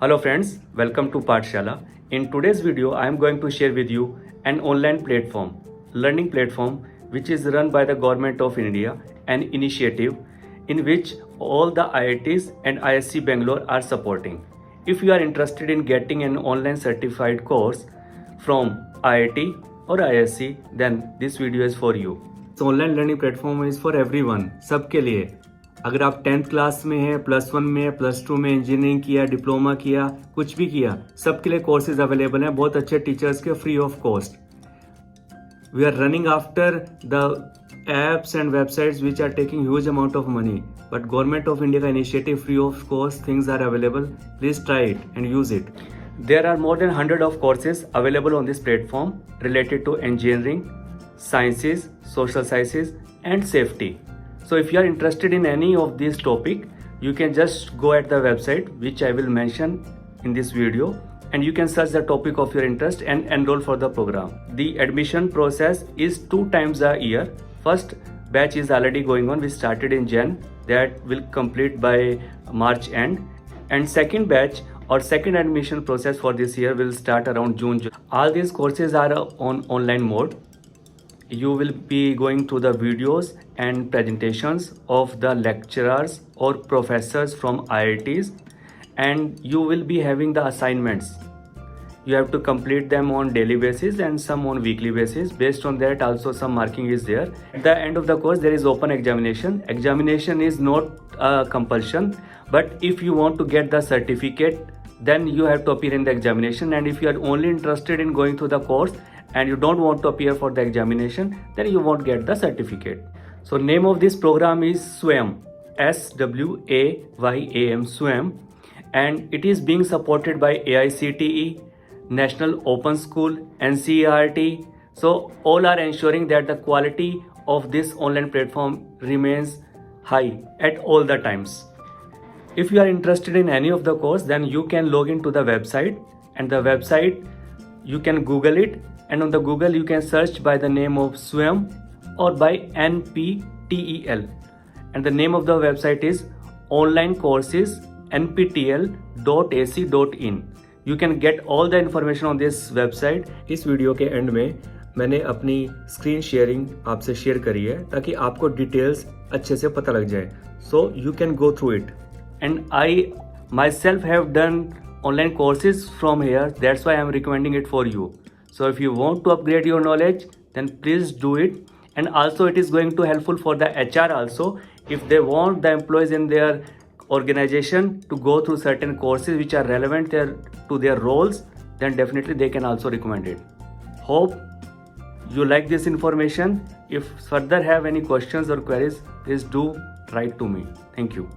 Hello friends, welcome to Pathshala. In today's video, I am going to share with you an online platform, learning platform which is run by the Government of India, an initiative in which all the IITs and ISC Bangalore are supporting. If you are interested in getting an online certified course from IIT or ISC, then this video is for you. This online learning platform is for everyone, सबके लिए. अगर आप 10th class में हैं, +1 में, +2 में, engineering किया, diploma किया, कुछ भी किया, सबके लिए कोर्सेज अवेलेबल हैं बहुत अच्छे टीचर्स के free of cost. We are running after the apps and websites which are taking huge amount of money, but Government of India का initiative free of cost things are available. Please try it and use it. There are more than 100 of courses available on this platform related to engineering, sciences, social sciences and safety. So if you are interested in any of these topic, you can just go at the website which I will mention in this video, and you can search the topic of your interest and enroll for the program. The admission process is 2 times a year. First batch is already going on. We started in Jan. That will complete by March end. And second batch or second admission process for this year will start around June. All these courses are on online mode. You will be going through the videos and presentations of the lecturers or professors from IITs, and you will be having the assignments. You have to complete them on daily basis and some on weekly basis. Based on that also some marking is there. At the end of the course there is open examination. Examination is not a compulsion, but if you want to get the certificate, then you have to appear in the examination. And if you are only interested in going through the course and you don't want to appear for the examination, then you won't get the certificate. So name of this program is SWAYAM, SWAYAM, SWAYAM, and it is being supported by AICTE, National Open School, NCERT. So all are ensuring that the quality of this online platform remains high at all the times. If you are interested in any of the course, then you can log into the website, and the website you can Google it, and on the Google you can search by the name of SWAYAM or by NPTEL, and the name of the website is onlinecourses.nptel.ac.in. You can get all the information on this website. इस video के and में मैंने अपनी screen sharing आपसे share करी है ताकि आपको डिटेल्स अच्छे से पता लग जाए. So you can go through it. And I myself have done online courses from here. That's why I am recommending it for you. So if you want to upgrade your knowledge, then please do it. And also it is going to helpful for the HR also. If they want the employees in their organization to go through certain courses which are relevant to their roles, then definitely they can also recommend it. Hope you like this information. If further have any questions or queries, please do write to me. Thank you.